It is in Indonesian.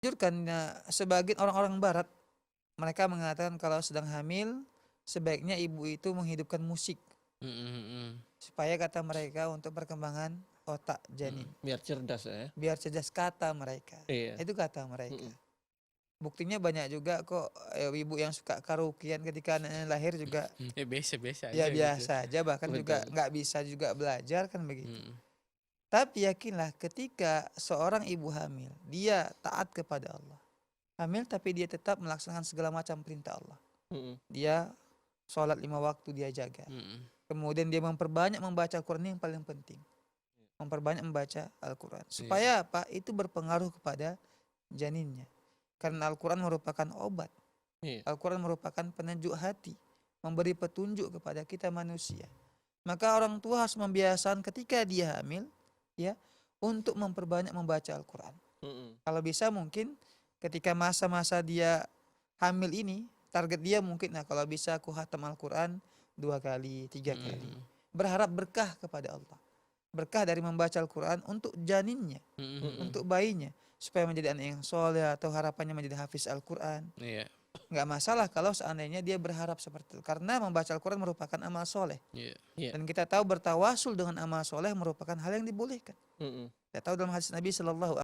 Anjurkan sebagian orang-orang barat, mereka mengatakan kalau sedang hamil sebaiknya ibu itu menghidupkan musik supaya kata mereka untuk perkembangan otak janin, Biar cerdas ya. biar cerdas kata mereka. Iya. Itu kata mereka. Buktinya banyak juga kok ibu yang suka karaokean ketika anaknya lahir juga Biasa-biasa ya aja gitu. biasa aja, bahkan juga Betul. nggak bisa juga belajar kan begitu. Mm. Tapi yakinlah ketika seorang ibu hamil, dia taat kepada Allah. Hamil tapi dia tetap melaksanakan segala macam perintah Allah. Dia sholat 5 waktu dia jaga. Kemudian dia memperbanyak membaca Al-Quran, ini yang paling penting. Memperbanyak membaca Al-Quran. Supaya apa? Itu berpengaruh kepada janinnya. Karena Al-Quran merupakan obat. Al-Quran merupakan penyejuk hati. Memberi petunjuk kepada kita manusia. Maka orang tua harus membiasakan ketika dia hamil, ya, untuk memperbanyak membaca Al-Quran. Kalau bisa mungkin ketika masa-masa dia hamil ini, target dia mungkin, nah kalau bisa aku khatam Al-Quran 2 kali, 3 kali. Berharap berkah kepada Allah. Berkah dari membaca Al-Quran untuk janinnya, untuk bayinya. Supaya menjadi anak yang soleh atau harapannya menjadi hafiz Al-Quran. Nggak masalah kalau seandainya dia berharap seperti itu. Karena membaca Al-Quran merupakan amal soleh. Dan kita tahu bertawasul dengan amal soleh merupakan hal yang dibolehkan. Kita tahu dalam hadis Nabi SAW